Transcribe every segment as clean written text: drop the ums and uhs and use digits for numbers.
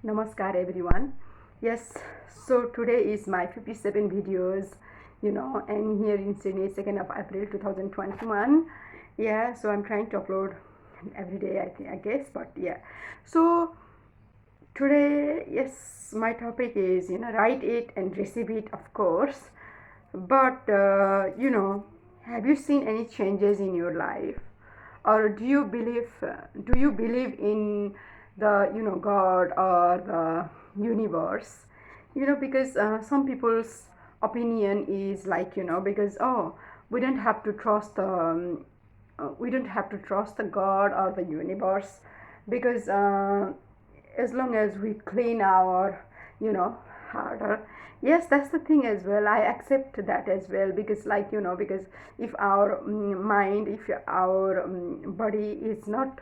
Namaskar everyone. Yes, so today is my 57 videos, and here in Sydney, 2nd of April 2021. Yeah, so I'm trying to upload every day, I guess, but yeah. So today, yes, my topic is, write it and receive it, of course. But, have you seen any changes in your life? Or do you believe in the God or the universe? Because some people's opinion is like, because we don't have to trust we don't have to trust the God or the universe, because as long as we clean our harder. Yes, that's the thing as well. I accept that as well, because because if our mind, if our body is not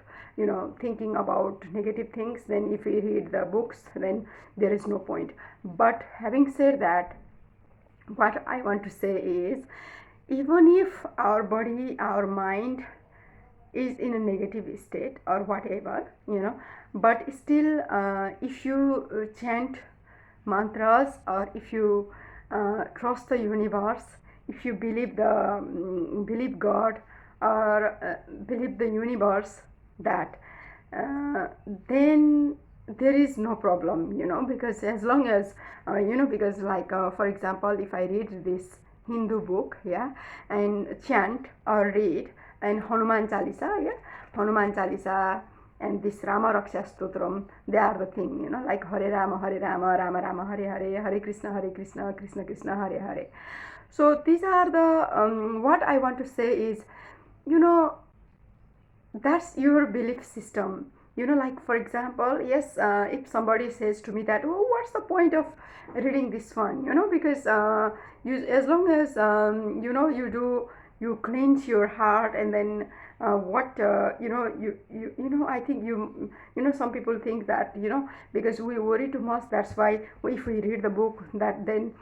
thinking about negative things, then if we read the books, then there is no point. But having said that, what I want to say is, even if our body, our mind is in a negative state or whatever, but still, if you chant mantras, or if you trust the universe, if you believe believe God, or believe the universe, that uh, then there is no problem, because as long as because for example, if I read this Hindu book, yeah, and chant or read, and Hanuman Chalisa, yeah, Hanuman Chalisa, and this Rama Raksha Stotram, they are the thing, like Hare Rama, Rama Rama, Hare Hare, Hare Krishna, Krishna Krishna, Hare Hare. So these are the what I want to say is, you know, that's your belief system. Like for example, yes, if somebody says to me that, oh, what's the point of reading this one, because as long as you cleanse your heart, and then what I think some people think that, because we worry too much, that's why if we read the book, that then,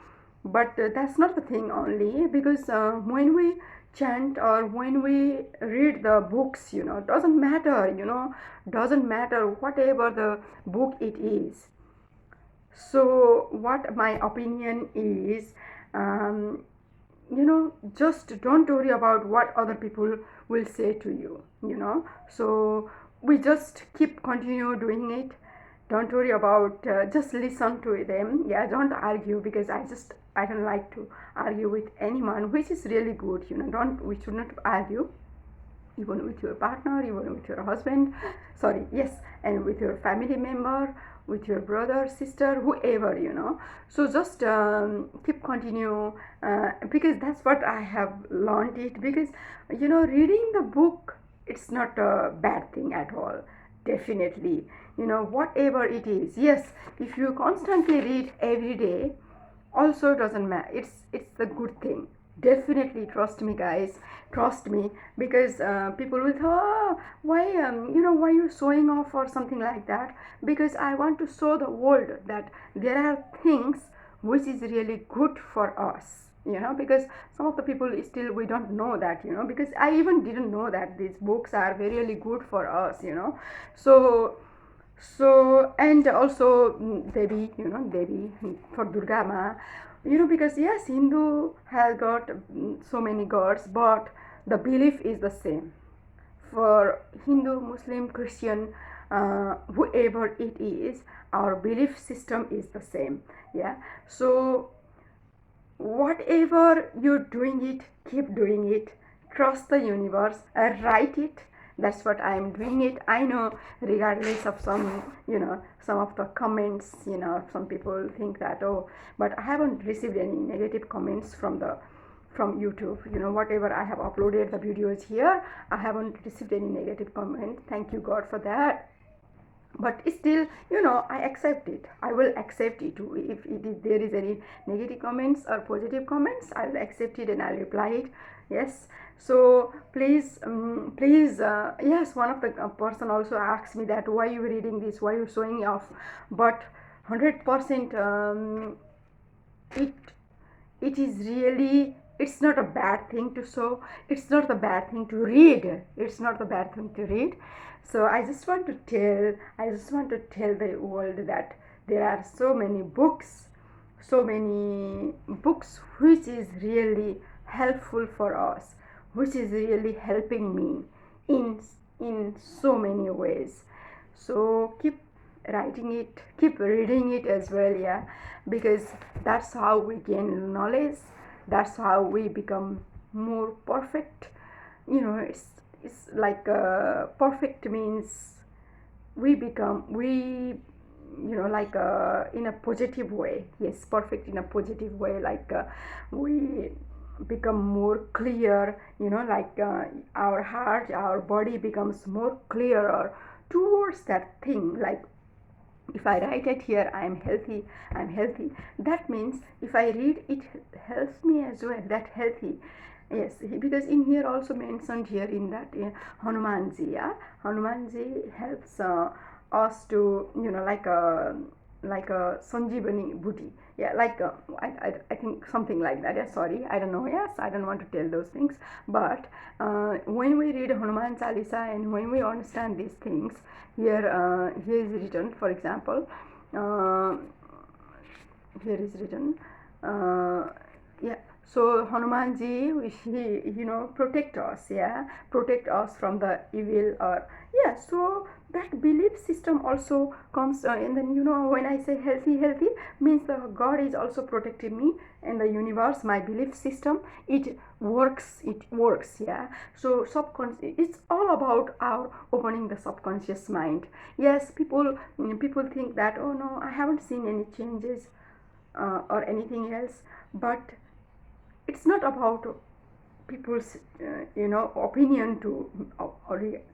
but that's not the thing only, because when we chant or when we read the books, doesn't matter whatever the book it is. So what my opinion is, um, just don't worry about what other people will say to you, so we just keep continue doing it. Don't worry about, just listen to them. Yeah, don't argue, because I don't like to argue with anyone, which is really good. Don't we should not argue, even with your partner, even with your husband, sorry, yes, and with your family member, with your brother, sister, whoever, so just keep continue, because that's what I have learned it, because reading the book, it's not a bad thing at all, definitely, whatever it is. Yes, if you constantly read every day, also doesn't matter, it's the good thing. Definitely, trust me guys, trust me, because people will say, oh, why why you showing off or something like that, because I want to show the world that there are things which is really good for us, because some of the people still, we don't know that, because I even didn't know that these books are really good for us, so and also, Devi, Devi, for Durga Ma, because yes, Hindu has got so many gods, but the belief is the same. For Hindu, Muslim, Christian, whoever it is, our belief system is the same. Yeah. So whatever you're doing it, keep doing it. Trust the universe, write it. That's what I'm doing it. I know, regardless of some of the comments, some people think that, oh, but I haven't received any negative comments from YouTube. Whatever I have uploaded the videos here, I haven't received any negative comment. Thank you God for that. But still, I accept it. I will accept it. If there is any negative comments or positive comments, I will accept it and I'll reply it. Yes. So please, please, yes, one of the person also asked me that, why you reading this, why you showing off, but 100%, it it is really it's not a bad thing to show, it's not the bad thing to read, it's not the bad thing to read. So I just want to tell the world that there are so many books, so many books which is really helpful for us, which is really helping me in in so many ways. So keep writing it, keep reading it as well, yeah, because that's how we gain knowledge, that's how we become more perfect. It's like perfect means we become we like in a positive way. Yes, perfect in a positive way, like we become more clear, like our heart, our body becomes more clearer towards that thing. Like if I write it here, I'm healthy, that means if I read it helps me as well, that healthy. Yes, because in here also mentioned here in that Hanumanji, yeah, Hanumanji helps us to like a Sanjeevani Bhuti, yeah, like I think something like that. Yeah, sorry, I don't know. Yes, I don't want to tell those things. But when we read Hanuman Chalisa and when we understand these things, here is written. For example, uh, here is written. Yeah. So Hanumanji, he protect us. Yeah, protect us from the evil. Or yeah. So that belief system also comes, and then when I say healthy means the God is also protecting me, and the universe, my belief system, it works, yeah. So subconscious, it's all about our opening the subconscious mind. Yes, people think that, oh no, I haven't seen any changes or anything else, but it's not about people's opinion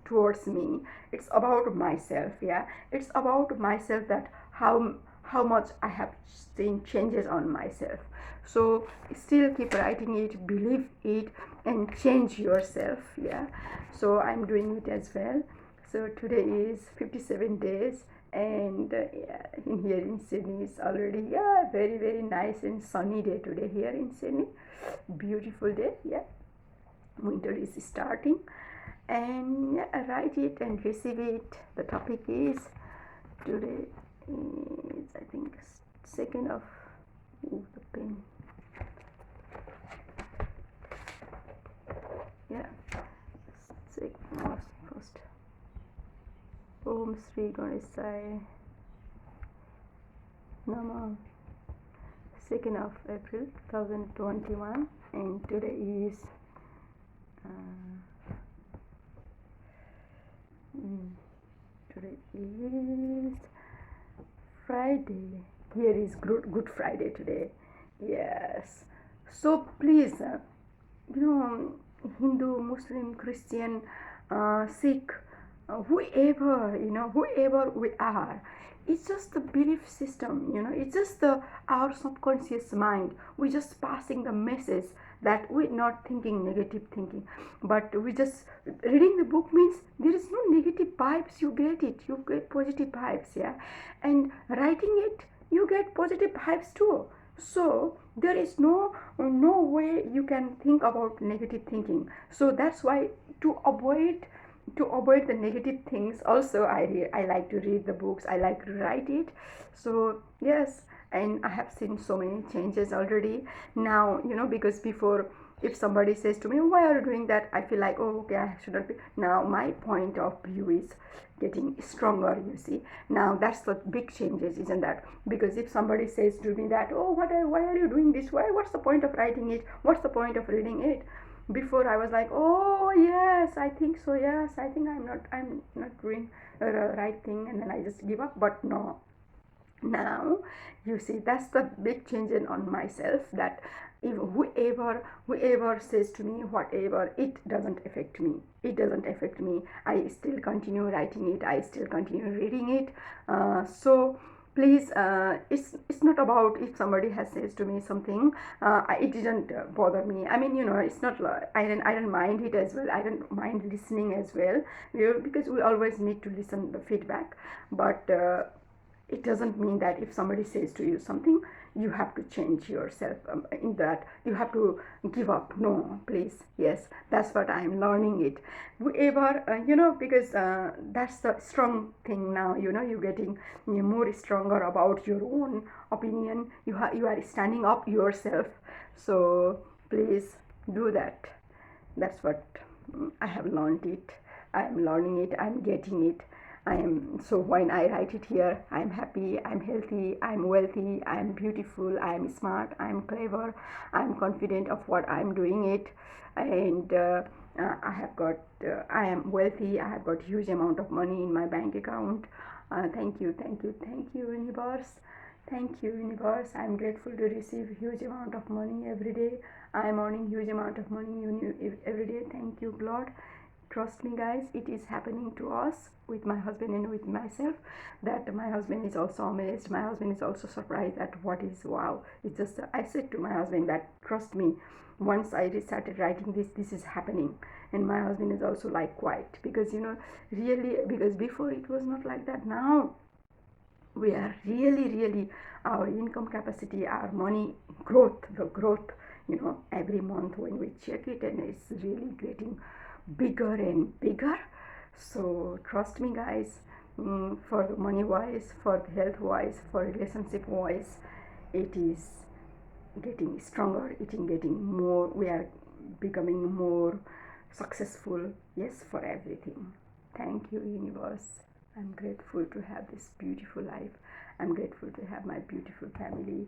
towards me. It's about myself, yeah. It's about myself, that how much I have seen changes on myself. So still keep writing it, believe it, and change yourself, yeah. So I'm doing it as well. So today is 57 days, and yeah, in here in Sydney it's already, yeah, very very nice and sunny day today here in Sydney. Beautiful day, yeah. Winter is starting, and yeah, write it and receive it. The topic is today is, I think, second of, the pen, yeah, second of first. Om Sri Ganeshaya Nama. 2nd of April 2021, and today is today is Friday. Here is Good Friday today. Yes. So please, Hindu, Muslim, Christian, Sikh, whoever we are, it's just the belief system. It's just our subconscious mind. We just passing the message that we're not thinking negative thinking, but we just reading the book means there is no negative vibes. You get it. You get positive vibes, yeah, and writing it, you get positive vibes too. So there is no way you can think about negative thinking. So that's why, to avoid the negative things also, I like to read the books, I like to write it. So yes, and I have seen so many changes already now, because before, if somebody says to me, why are you doing that, I feel like, oh okay, I shouldn't be. Now my point of view is getting stronger, you see. Now that's the big changes, isn't that? Because if somebody says to me that, oh, why are you doing this, what's the point of writing it, what's the point of reading it? Before I was like, oh yes, I think so, yes, I think I'm not doing the right thing, and then I just give up. But no, now you see, that's the big change on myself, that if whoever says to me whatever, it doesn't affect me. I still continue writing it, I still continue reading it. So please, it's not about if somebody has says to me something, it didn't bother me. I mean, it's not like I don't mind it as well, I don't mind listening as well, because we always need to listen the feedback. But It doesn't mean that if somebody says to you something, you have to change yourself, in that you have to give up. No, please. Yes, that's what I'm learning it. Whoever, because that's the strong thing now. You're getting more stronger about your own opinion. You are standing up yourself. So please do that. That's what, I have learned it. I'm learning it. I'm getting it. I am, so when I write it here, I'm happy, I'm healthy, I'm wealthy, I'm beautiful, I'm smart, I'm clever, I'm confident of what I'm doing it. And I have got, I am wealthy, I have got huge amount of money in my bank account. Thank you, thank you, thank you, universe. Thank you, universe. I'm grateful to receive huge amount of money every day. I'm earning huge amount of money every day. Thank you, Lord. Trust me, guys, it is happening to us with my husband and with myself. That my husband is also amazed. My husband is also surprised at what is wow. It's just, I said to my husband that trust me, once I started writing this is happening. And my husband is also like quiet, because really, because before it was not like that. Now we are really, our income capacity, our money growth, the growth, every month when we check it, and it's really getting bigger and bigger. So trust me, guys, for the money wise, for the health wise, for relationship wise, it is getting stronger, it is getting more, we are becoming more successful. Yes, for everything. Thank you, universe. I'm grateful to have this beautiful life. I'm grateful to have my beautiful family.